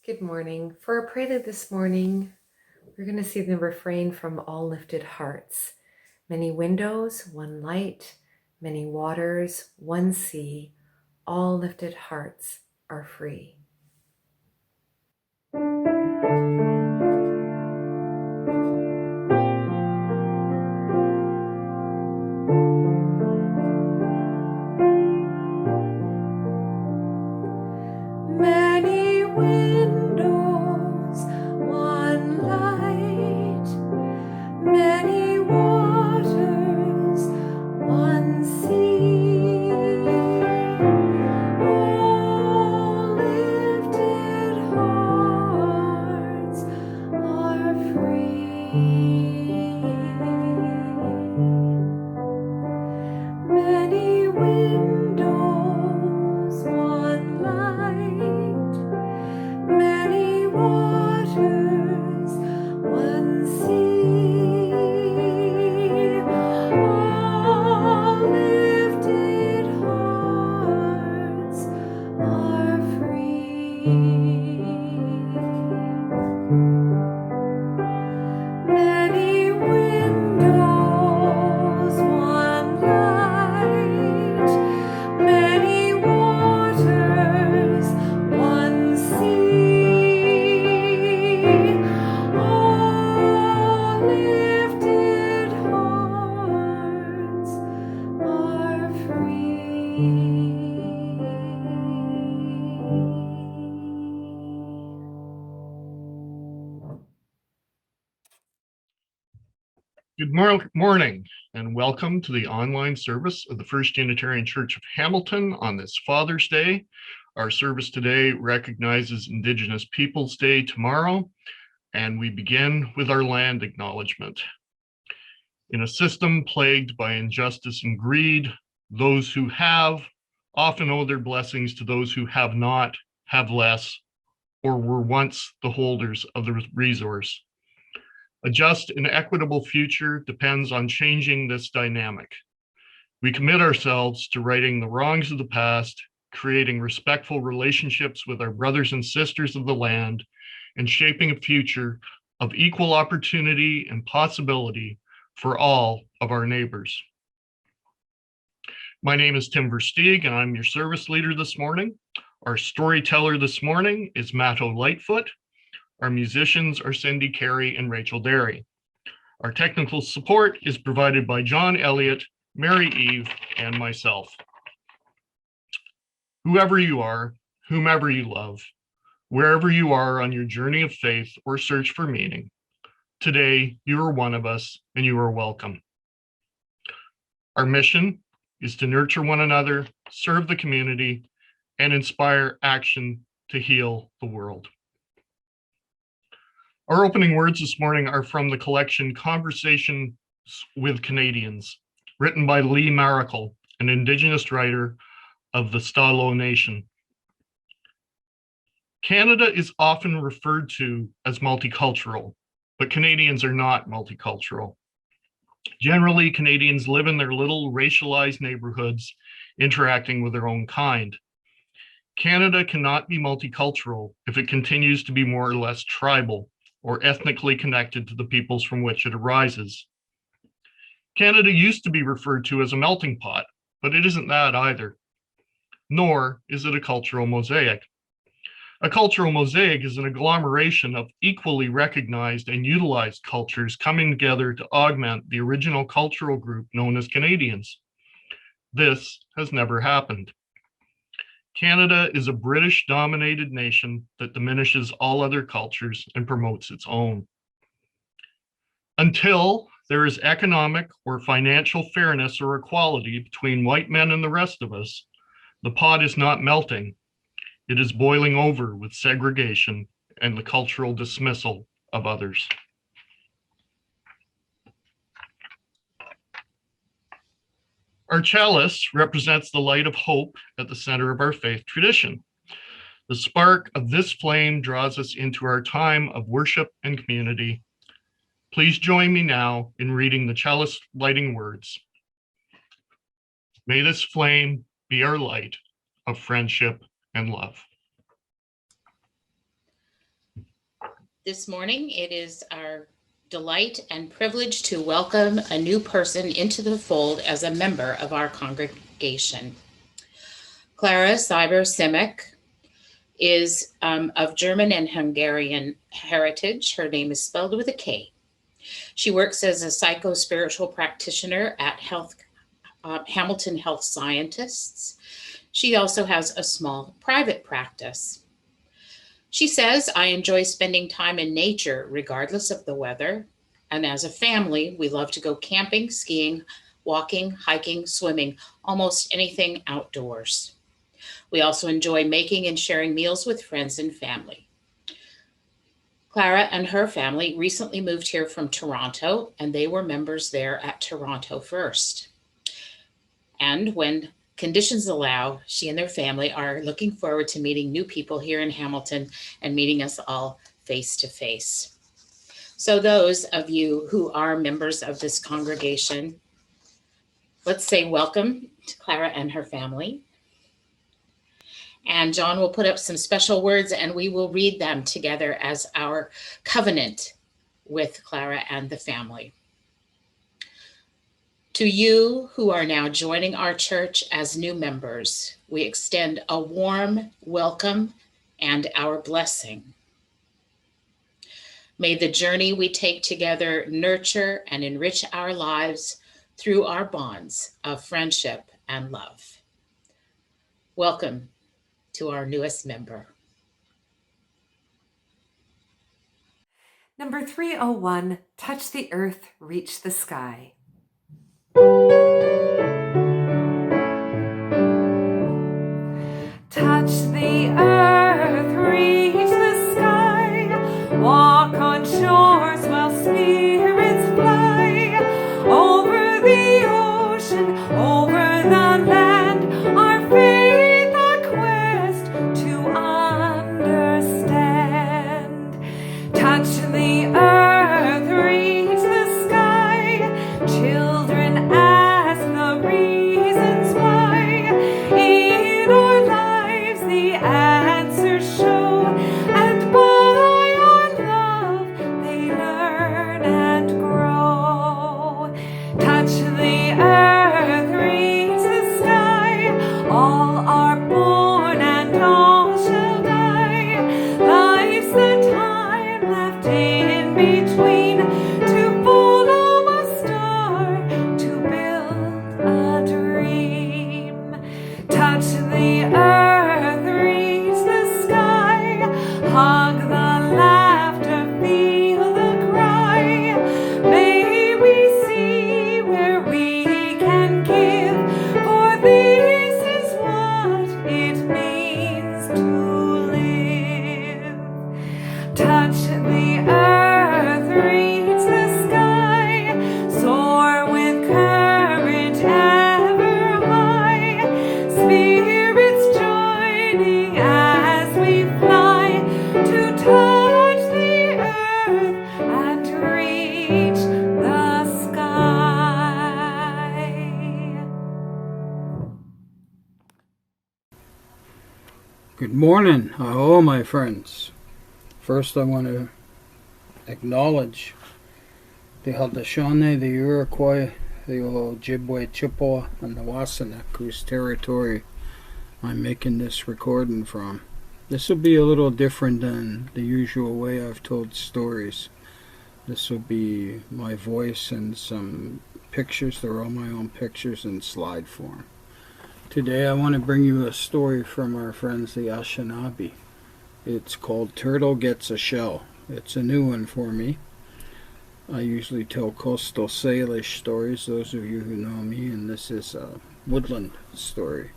Good morning. For our prelude this morning, we're going to see the refrain from All Lifted Hearts. Many windows, one light, many waters, one sea, all lifted hearts are free. Many windows, one light, many waters, one sea, all lifted hearts are free. Many windows, one light, many waters, one sea, all lifted hearts are free. Many windows, one light, many waters, one sea, all lifted hearts are free. Good morning, and welcome to the online service of the First Unitarian Church of Hamilton on this Father's Day. Our service today recognizes Indigenous Peoples Day tomorrow, and we begin with our land acknowledgement. In a system plagued by injustice and greed, those who have often owe their blessings to those who have not, have less, or were once the holders of the resource. A just and equitable future depends on changing this dynamic. We commit ourselves to righting the wrongs of the past, creating respectful relationships with our brothers and sisters of the land, and shaping a future of equal opportunity and possibility for all of our neighbors. My name is Tim Versteeg, and I'm your service leader this morning. Our storyteller this morning is Matto Lightfoot. Our musicians are Cindy Carey and Rachel Derry. Our technical support is provided by John Elliott, Mary Eve, and myself. Whoever you are, whomever you love, wherever you are on your journey of faith or search for meaning, today you are one of us and you are welcome. Our mission is to nurture one another, serve the community, and inspire action to heal the world. Our opening words this morning are from the collection Conversations with Canadians, written by Lee Maracle, an Indigenous writer of the Stalo Nation. Canada is often referred to as multicultural, but Canadians are not multicultural. Generally, Canadians live in their little racialized neighborhoods, interacting with their own kind. Canada cannot be multicultural if it continues to be more or less tribal, or ethnically connected to the peoples from which it arises. Canada used to be referred to as a melting pot, but it isn't that either. Nor is it a cultural mosaic. A cultural mosaic is an agglomeration of equally recognized and utilized cultures coming together to augment the original cultural group known as Canadians. This has never happened. Canada is a British-dominated nation that diminishes all other cultures and promotes its own. Until there is economic or financial fairness or equality between white men and the rest of us, the pot is not melting. It is boiling over with segregation and the cultural dismissal of others. Our chalice represents the light of hope at the center of our faith tradition. The spark of this flame draws us into our time of worship and community. Please join me now in reading the chalice lighting words. May this flame be our light of friendship and love. This morning, it is our delight and privilege to welcome a new person into the fold as a member of our congregation. Clara Cyber-Simic is of German and Hungarian heritage. Her name is spelled with a K. She works as a psycho-spiritual practitioner at Hamilton Health Scientists. She also has a small private practice. She says, I enjoy spending time in nature regardless of the weather. And as a family, we love to go camping, skiing, walking, hiking, swimming, almost anything outdoors. We also enjoy making and sharing meals with friends and family. Clara and her family recently moved here from Toronto, and they were members there at Toronto First. And when conditions allow, she and their family are looking forward to meeting new people here in Hamilton and meeting us all face to face. So those of you who are members of this congregation, let's say welcome to Clara and her family. And John will put up some special words and we will read them together as our covenant with Clara and the family. To you who are now joining our church as new members, we extend a warm welcome and our blessing. May the journey we take together nurture and enrich our lives through our bonds of friendship and love. Welcome to our newest member. Number 301, Touch the Earth, Reach the Sky. Touch the earth, reach the sky, walk on shores while spirits fly, over the ocean, over the land, our faith a quest to understand. Touch the earth, reach the sky, children ask the reasons why, in our lives the answers show, and by our love they learn and grow. Touch the earth, reach the sky, all are born and all shall die. Life's the time left in between, to follow a star, to build a dream. Touch the earth, reach the sky, hug the laughter, feel the cry. May we see where we can give, for this is what it means to live. Touch the earth, reach the sky, soar with courage ever high, spirits joining as we fly, to touch the earth and reach the sky. Good morning, hello my friends. First I want to acknowledge the Haudenosaunee, the Iroquois, the Ojibwe, Chippewa, and the Wassanek, whose territory I'm making this recording from. This will be a little different than the usual way I've told stories. This will be my voice and some pictures. They're all my own pictures in slide form. Today I want to bring you a story from our friends the Anishinaabe. It's called Turtle Gets a Shell. It's a new one for me. I usually tell coastal Salish stories, those of you who know me, and this is a woodland story.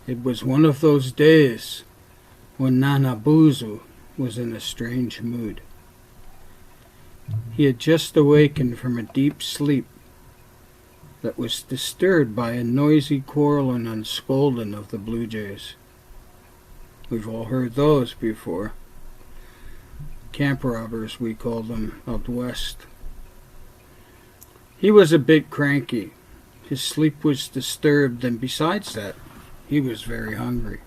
It was one of those days when Nanabuzu was in a strange mood. He had just awakened from a deep sleep that was disturbed by a noisy quarreling and scolding of the blue jays. We've all heard those before. Camp robbers, we call them out west. He was a bit cranky. His sleep was disturbed, and besides that, he was very hungry.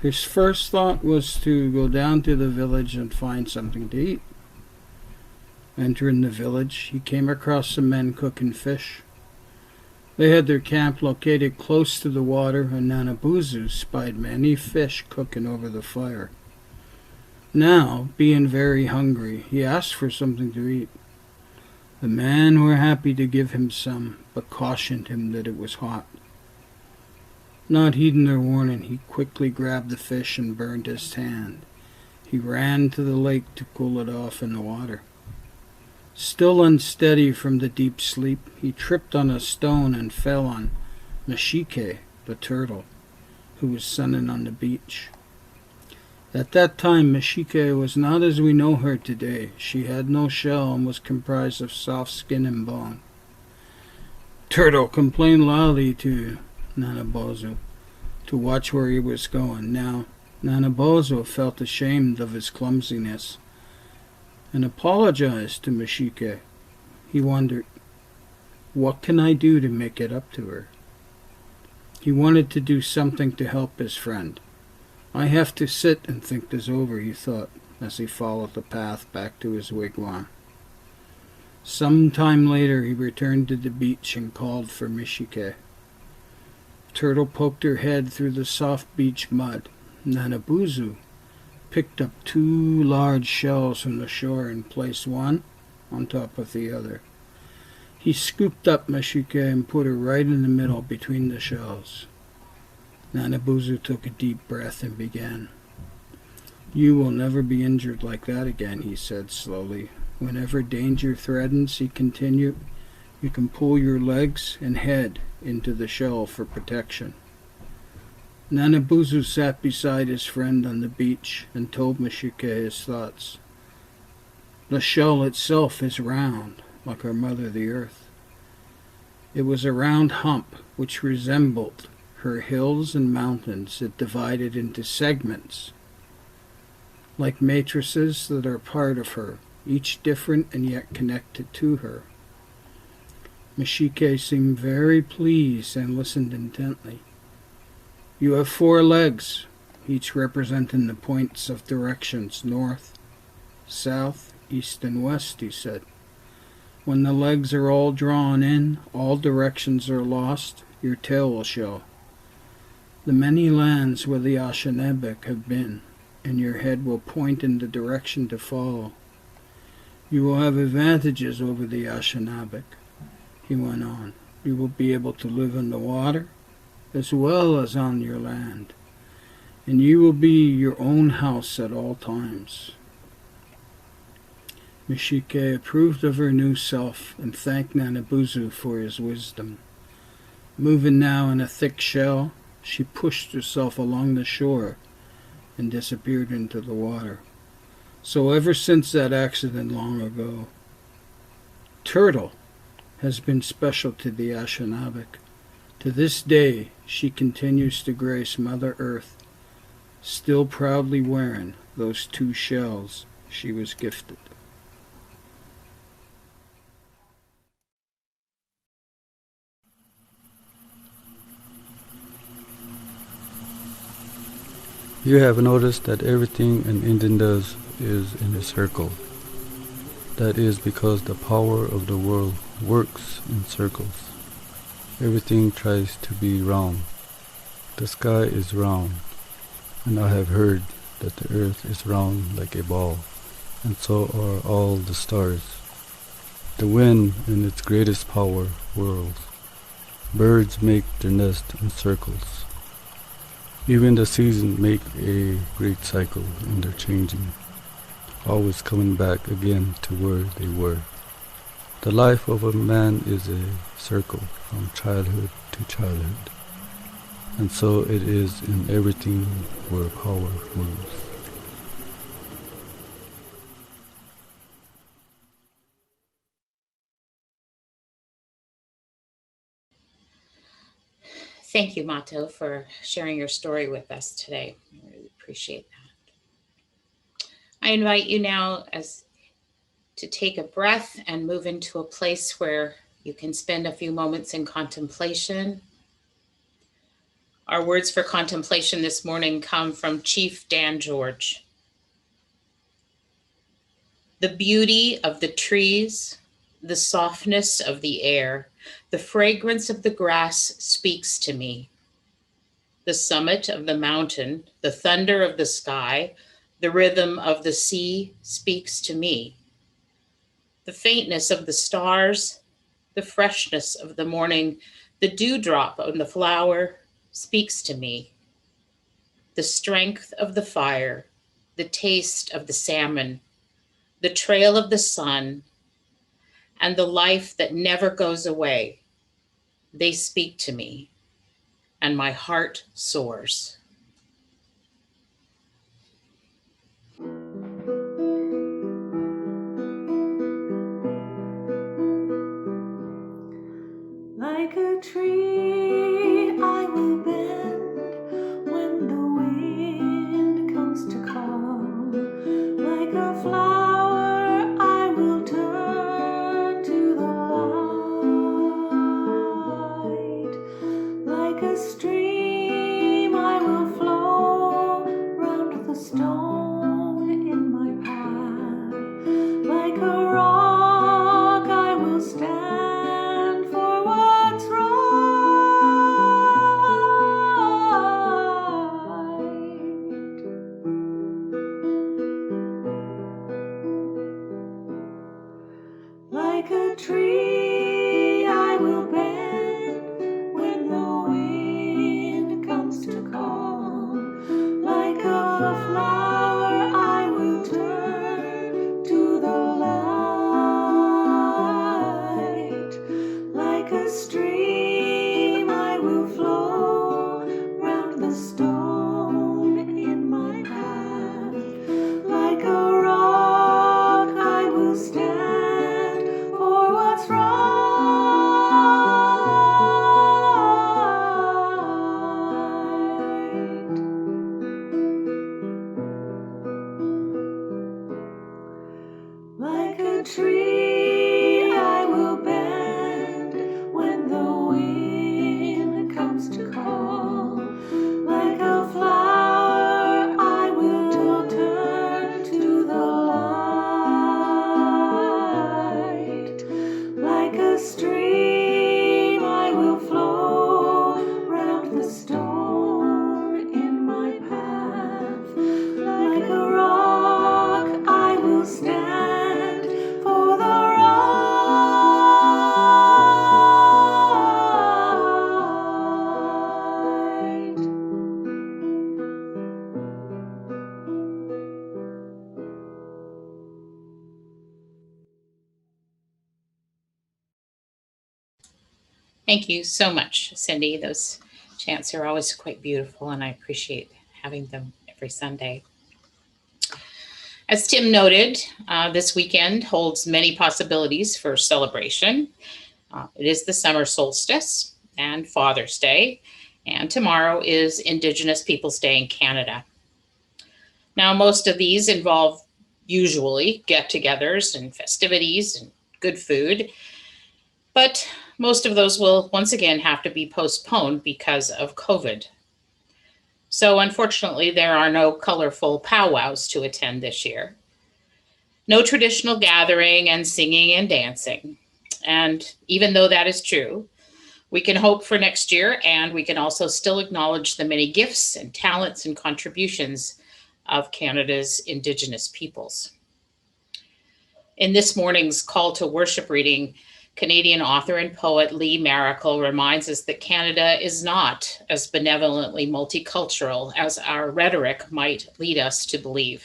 His first thought was to go down to the village and find something to eat. Entering the village, he came across some men cooking fish. They had their camp located close to the water, and Nanabuzu spied many fish cooking over the fire. Now, being very hungry, he asked for something to eat. The men were happy to give him some, but cautioned him that it was hot. Not heeding their warning, he quickly grabbed the fish and burned his hand. He ran to the lake to cool it off in the water. Still unsteady from the deep sleep, he tripped on a stone and fell on Mashike, the turtle, who was sunning on the beach. At that time, Mashike was not as we know her today. She had no shell and was comprised of soft skin and bone. Turtle complained loudly to Nanabuzu to watch where he was going. Now, Nanabuzu felt ashamed of his clumsiness and apologized to Mashike. He wondered, what can I do to make it up to her? He wanted to do something to help his friend. I have to sit and think this over, he thought, as he followed the path back to his wigwam. Some time later, he returned to the beach and called for Mashike. Turtle poked her head through the soft beach mud. Nanabuzu picked up 2 large shells from the shore and placed one on top of the other. He scooped up Mashike and put her right in the middle between the shells. Nanabuzu took a deep breath and began. You will never be injured like that again, he said slowly. Whenever danger threatens, he continued, you can pull your legs and head into the shell for protection. Nanabuzu sat beside his friend on the beach and told Mashike his thoughts. The shell itself is round, like our mother the earth. It was a round hump which resembled her hills and mountains it divided into segments, like matrices that are part of her, each different and yet connected to her. Mashike seemed very pleased and listened intently. You have 4 legs, each representing the points of directions north, south, east, and west, he said. When the legs are all drawn in, all directions are lost, your tail will show. The many lands where the Ashanabek have been, and your head will point in the direction to follow. You will have advantages over the Ashanabek, he went on. You will be able to live in the water, as well as on your land, and you will be your own house at all times. Mashike approved of her new self and thanked Nanabuzu for his wisdom. Moving now in a thick shell, she pushed herself along the shore and disappeared into the water. So ever since that accident long ago, Turtle has been special to the Ashanabek. To this day, she continues to grace Mother Earth, still proudly wearing those 2 shells she was gifted. You have noticed that everything an Indian does is in a circle. That is because the power of the world works in circles. Everything tries to be round. The sky is round, and I have heard that the earth is round like a ball, and so are all the stars. The wind in its greatest power whirls. Birds make their nest in circles. Even the seasons make a great cycle in their changing, always coming back again to where they were. The life of a man is a circle from childhood to childhood, and so it is in everything where power moves. Thank you, Mato, for sharing your story with us today. I really appreciate that. I invite you now to take a breath and move into a place where you can spend a few moments in contemplation. Our words for contemplation this morning come from Chief Dan George. The beauty of the trees, the softness of the air, the fragrance of the grass speaks to me. The summit of the mountain, the thunder of the sky, the rhythm of the sea speaks to me. The faintness of the stars, the freshness of the morning, the dewdrop on the flower speaks to me. The strength of the fire, the taste of the salmon, the trail of the sun, and the life that never goes away, they speak to me, and my heart soars. Like a tree, I will bend when the wind comes to call. Like a flower, I will turn to the light. Like a stream, I will flow round the stone in my path. Like a rock, I will stand for what's right. Like a tree, I will bend when the wind comes to call. Like a flower, I will turn to the light. Like a stream, I will flow round the stone in my path. Like a rock, I will stand for what's right. Like a tree, I will bend when the wind comes to call. Like a flower, I will turn to the light. Like a stream, I will flow round the stone in my path. Like a rock, I will stand for the right. Thank you so much, Cindy. Those chants are always quite beautiful, and I appreciate having them every Sunday. As Tim noted, this weekend holds many possibilities for celebration. It is the summer solstice and Father's Day, and tomorrow is Indigenous Peoples' Day in Canada. Now, most of these involve usually get-togethers and festivities and good food, but most of those will once again have to be postponed because of COVID. So unfortunately, there are no colorful powwows to attend this year. No traditional gathering and singing and dancing. And even though that is true, we can hope for next year, and we can also still acknowledge the many gifts and talents and contributions of Canada's Indigenous peoples. In this morning's call to worship reading, Canadian author and poet Lee Maracle reminds us that Canada is not as benevolently multicultural as our rhetoric might lead us to believe.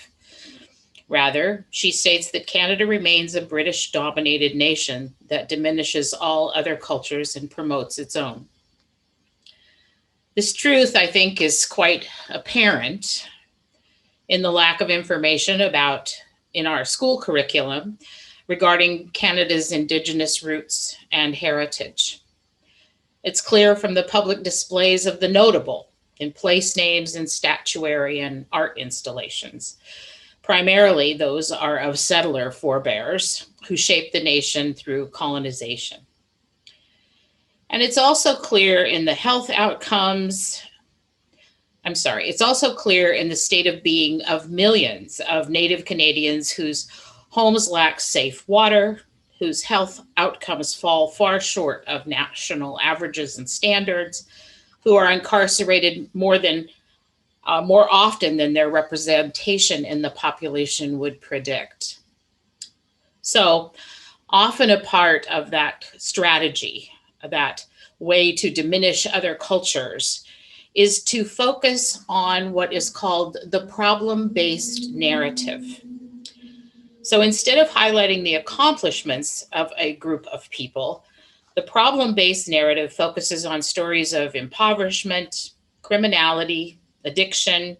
Rather, she states that Canada remains a British-dominated nation that diminishes all other cultures and promotes its own. This truth, I think, is quite apparent in the lack of information in our school curriculum regarding Canada's Indigenous roots and heritage. It's clear from the public displays of the notable in place names and statuary and art installations. Primarily, those are of settler forebears who shaped the nation through colonization. And it's also clear in the health outcomes It's also clear in the state of being of millions of Native Canadians whose homes lack safe water, whose health outcomes fall far short of national averages and standards, who are incarcerated more often than their representation in the population would predict. So, often a part of that strategy, that way to diminish other cultures, is to focus on what is called the problem-based narrative. So instead of highlighting the accomplishments of a group of people, the problem-based narrative focuses on stories of impoverishment, criminality, addiction,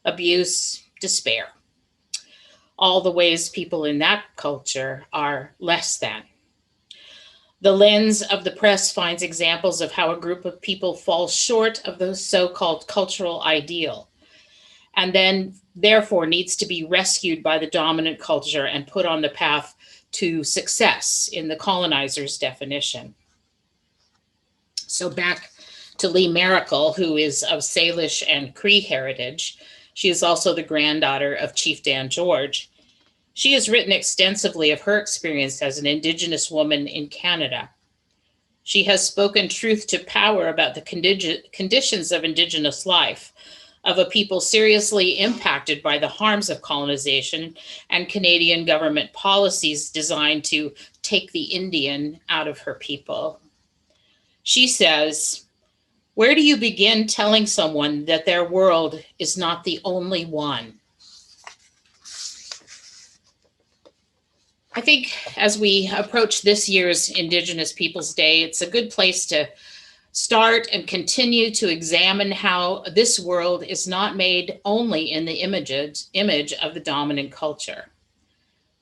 abuse, despair. All the ways people in that culture are less than. The lens of the press finds examples of how a group of people falls short of the so-called cultural ideal, and then therefore needs to be rescued by the dominant culture and put on the path to success in the colonizer's definition. So back to Lee Miracle, who is of Salish and Cree heritage. She is also the granddaughter of Chief Dan George. She has written extensively of her experience as an Indigenous woman in Canada. She has spoken truth to power about the conditions of Indigenous life, of a people seriously impacted by the harms of colonization and Canadian government policies designed to take the Indian out of her people. She says, "Where do you begin telling someone that their world is not the only one?" I think as we approach this year's Indigenous Peoples Day, it's a good place to start and continue to examine how this world is not made only in the image of the dominant culture.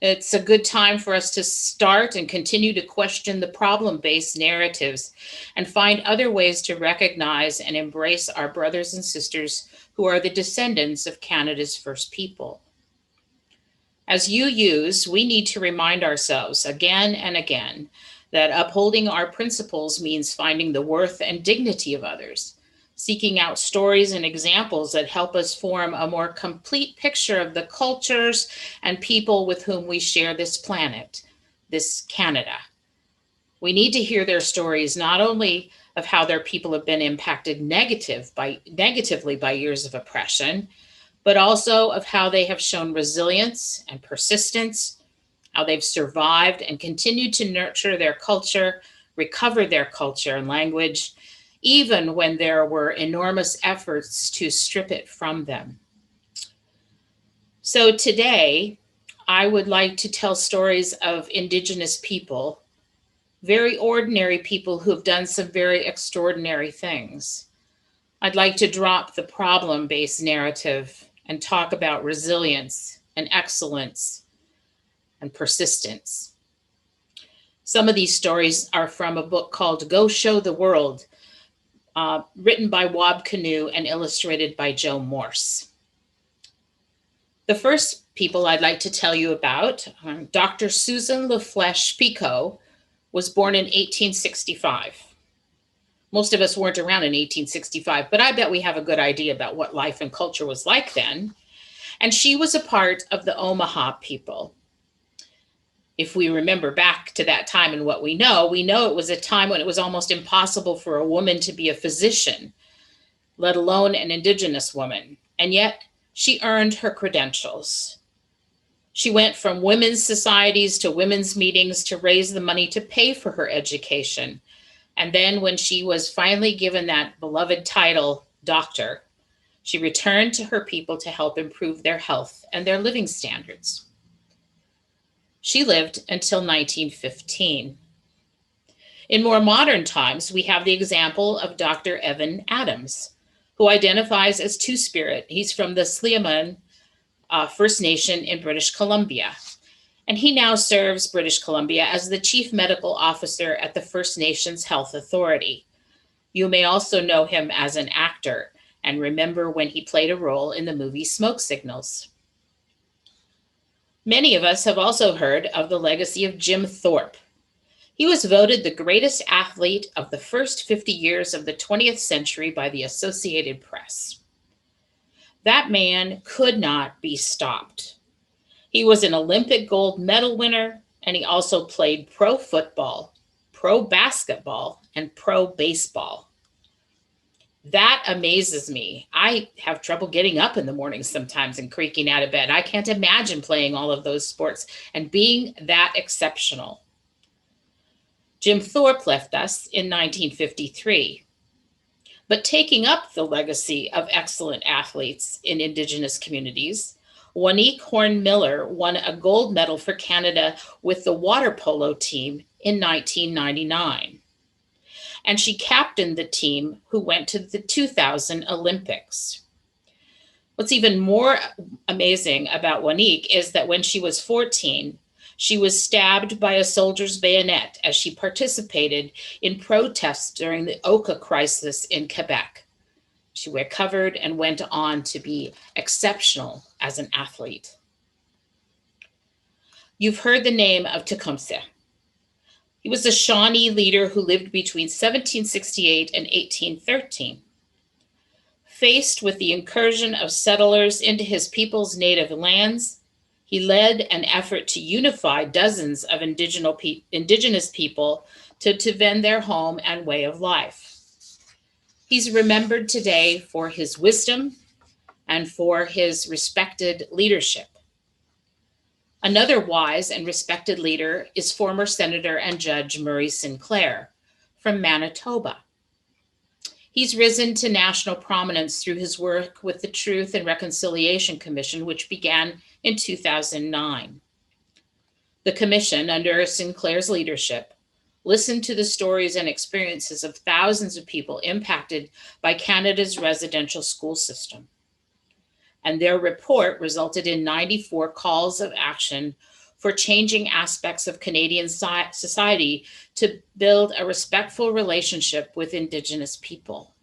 It's a good time for us to start and continue to question the problem-based narratives and find other ways to recognize and embrace our brothers and sisters who are the descendants of Canada's first people. As UUs, we need to remind ourselves again and again that upholding our principles means finding the worth and dignity of others, seeking out stories and examples that help us form a more complete picture of the cultures and people with whom we share this planet, this Canada. We need to hear their stories, not only of how their people have been impacted negatively by years of oppression, but also of how they have shown resilience and persistence, how they've survived and continued to nurture their culture, recover their culture and language, even when there were enormous efforts to strip it from them. So today, I would like to tell stories of Indigenous people, very ordinary people who have done some very extraordinary things. I'd like to drop the problem-based narrative and talk about resilience and excellence and persistence. Some of these stories are from a book called Go Show the World, written by Wab Canoe and illustrated by Joe Morse. The first people I'd like to tell you about, Dr. Susan LaFlèche Pico, was born in 1865. Most of us weren't around in 1865, but I bet we have a good idea about what life and culture was like then. And she was a part of the Omaha people. If we remember back to that time and what we know it was a time when it was almost impossible for a woman to be a physician, let alone an Indigenous woman. And yet she earned her credentials. She went from women's societies to women's meetings to raise the money to pay for her education. And then when she was finally given that beloved title, doctor, she returned to her people to help improve their health and their living standards. She lived until 1915. In more modern times, we have the example of Dr. Evan Adams, who identifies as Two-Spirit. He's from the Sliaman First Nation in British Columbia. And he now serves British Columbia as the Chief Medical Officer at the First Nations Health Authority. You may also know him as an actor and remember when he played a role in the movie Smoke Signals. Many of us have also heard of the legacy of Jim Thorpe. He was voted the greatest athlete of the first 50 years of the 20th century by the Associated Press. That man could not be stopped. He was an Olympic gold medal winner, and he also played pro football, pro basketball, and pro baseball. That amazes me. I have trouble getting up in the morning sometimes and creaking out of bed. I can't imagine playing all of those sports and being that exceptional. Jim Thorpe left us in 1953. But taking up the legacy of excellent athletes in Indigenous communities, Juanite Horn-Miller won a gold medal for Canada with the water polo team in 1999. And she captained the team who went to the 2000 Olympics. What's even more amazing about Juanite is that when she was 14, she was stabbed by a soldier's bayonet as she participated in protests during the Oka crisis in Quebec. She recovered and went on to be exceptional as an athlete. You've heard the name of Tecumseh. He was a Shawnee leader who lived between 1768 and 1813. Faced with the incursion of settlers into his people's native lands, he led an effort to unify dozens of indigenous people to defend their home and way of life. He's remembered today for his wisdom and for his respected leadership. Another wise and respected leader is former Senator and Judge Murray Sinclair from Manitoba. He's risen to national prominence through his work with the Truth and Reconciliation Commission, which began in 2009. The commission, under Sinclair's leadership, listened to the stories and experiences of thousands of people impacted by Canada's residential school system. And their report resulted in 94 calls of action for changing aspects of Canadian society to build a respectful relationship with Indigenous people.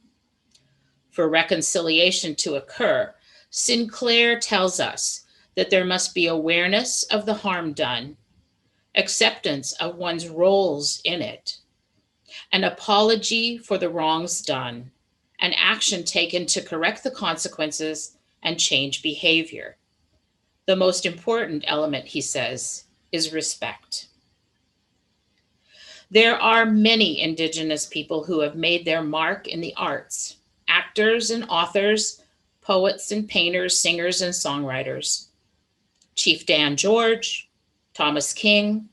For reconciliation to occur, Sinclair tells us that there must be awareness of the harm done, acceptance of one's roles in it, an apology for the wrongs done, and action taken to correct the consequences and change behavior. The most important element, he says, is respect. There are many Indigenous people who have made their mark in the arts, actors and authors, poets and painters, singers and songwriters. Chief Dan George, Thomas King,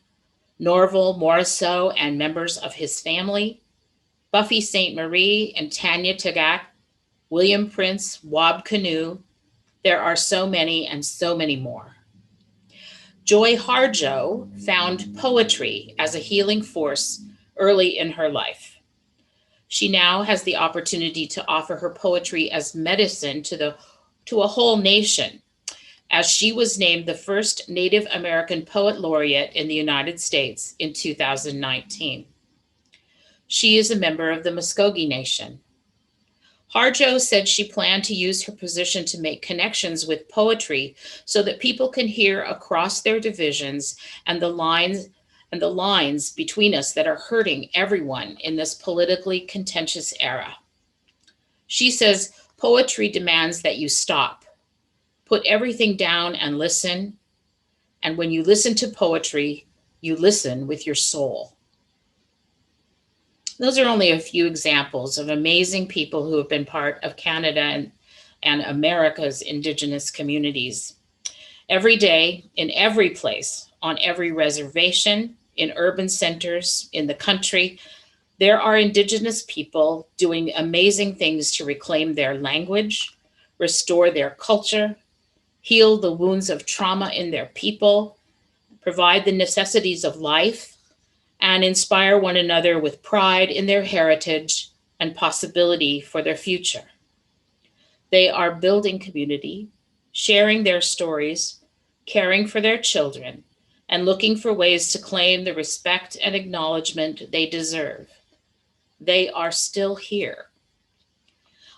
Norval Morrisseau and members of his family, Buffy St. Marie and Tanya Tagak, William Prince, Wab Canoe. There are so many and so many more. Joy Harjo found poetry as a healing force early in her life. She now has the opportunity to offer her poetry as medicine to a whole nation, as she was named the first Native American Poet Laureate in the United States in 2019. She is a member of the Muskogee Nation. Harjo said she planned to use her position to make connections with poetry so that people can hear across their divisions and the lines between us that are hurting everyone in this politically contentious era. She says poetry demands that you stop, put everything down and listen. And when you listen to poetry, you listen with your soul. Those are only a few examples of amazing people who have been part of Canada and America's Indigenous communities. Every day, in every place, on every reservation, in urban centers, in the country, there are Indigenous people doing amazing things to reclaim their language, restore their culture, heal the wounds of trauma in their people, provide the necessities of life, and inspire one another with pride in their heritage and possibility for their future. They are building community, sharing their stories, caring for their children, and looking for ways to claim the respect and acknowledgement they deserve. They are still here.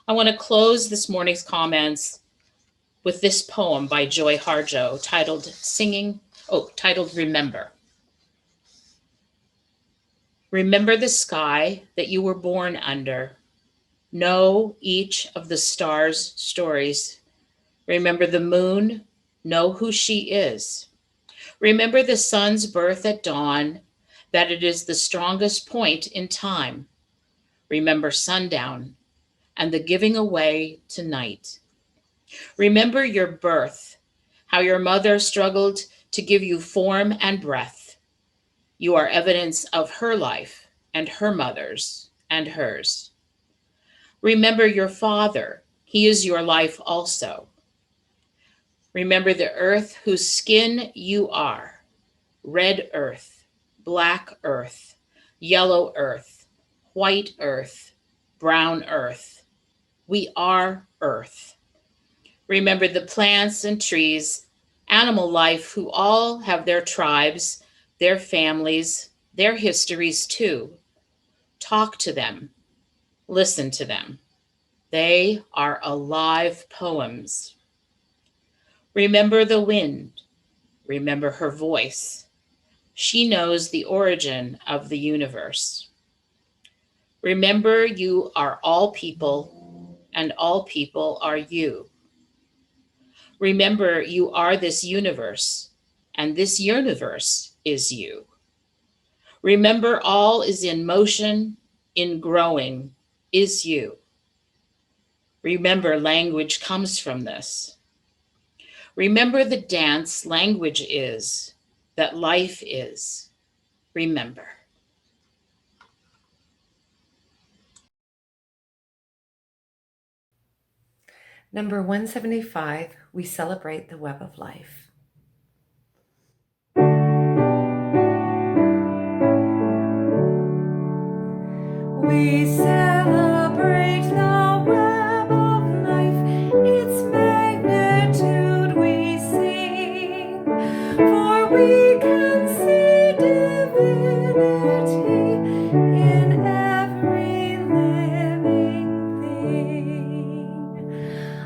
I want to close this morning's comments with this poem by Joy Harjo titled Remember. Remember the sky that you were born under. Know each of the stars' stories. Remember the moon, know who she is. Remember the sun's birth at dawn, that it is the strongest point in time. Remember sundown and the giving away to night. Remember your birth, how your mother struggled to give you form and breath. You are evidence of her life and her mother's and hers. Remember your father. He is your life also. Remember the earth whose skin you are. Red earth, black earth, yellow earth, white earth, brown earth. We are earth. Remember the plants and trees, animal life who all have their tribes, their families, their histories too. Talk to them. Listen to them. They are alive poems. Remember the wind. Remember her voice. She knows the origin of the universe. Remember you are all people, and all people are you. Remember you are this universe, and this universe is you. Remember all is in motion, in growing, is you. Remember language comes from this. Remember the dance language is, that life is. Remember. Number 175, we celebrate the web of life. We celebrate the web of life, its magnitude we sing, for we can see divinity in every living thing.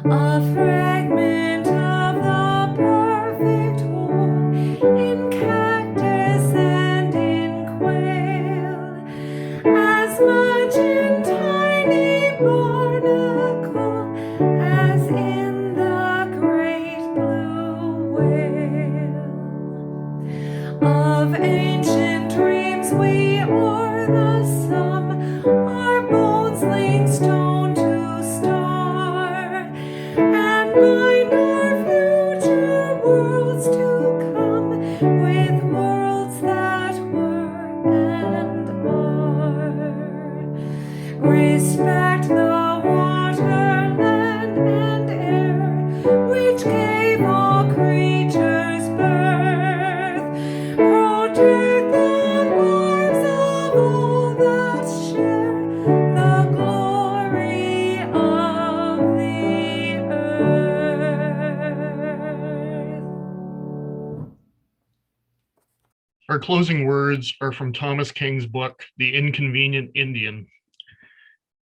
A fragment of the perfect whole in cactus and in quail, as much in tiny barnacle as in the great blue whale. Of ancient dreams we o'er the sum, our bones link stone to star, and bind our future worlds to come with worlds that were and are. Respect the water, land, and air, which gave all creatures birth. Protect the lives of all that share the glory of the earth. Our closing words are from Thomas King's book, The Inconvenient Indian.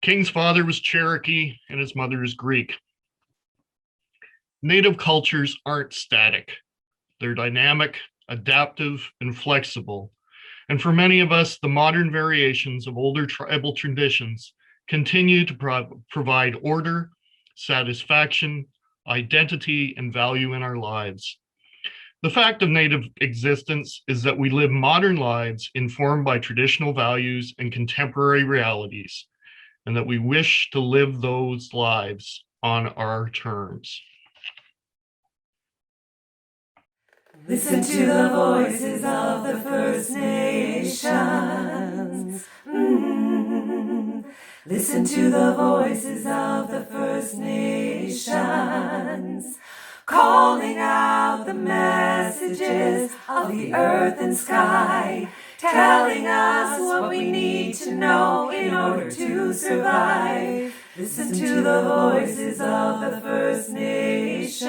King's father was Cherokee and his mother is Greek. Native cultures aren't static. They're dynamic, adaptive, and flexible. And for many of us, the modern variations of older tribal traditions continue to provide order, satisfaction, identity, and value in our lives. The fact of Native existence is that we live modern lives informed by traditional values and contemporary realities, and that we wish to live those lives on our terms. Listen to the voices of the First Nations. Listen to the voices of the First Nations, calling out the messages of the earth and sky, telling us what we need to know in order to survive. Listen to the voices of the First Nations.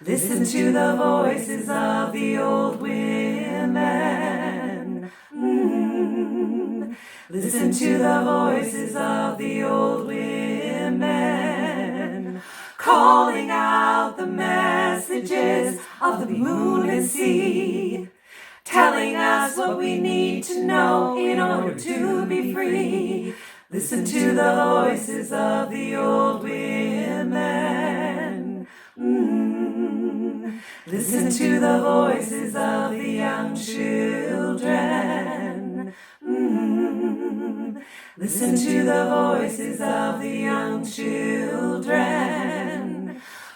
Listen to the voices of the old women. Listen to the voices of the old women, calling out the messages of the moon and sea, telling us what we need to know in order to be free. Listen to the voices of the old women. Listen to the voices of the young children. Listen to the voices of the young children,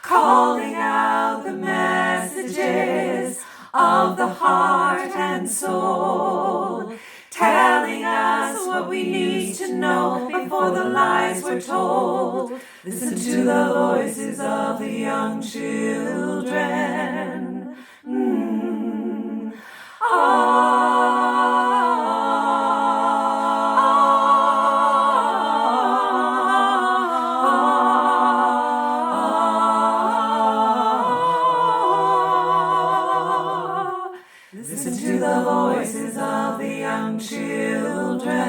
calling out the messages of the heart and soul, telling us what we need to know before the lies were told. Listen to the voices of the young children. Listen to the voices of the young children.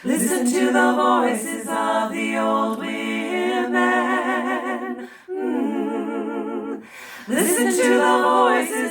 Listen to the voices of the old women. Listen to the voices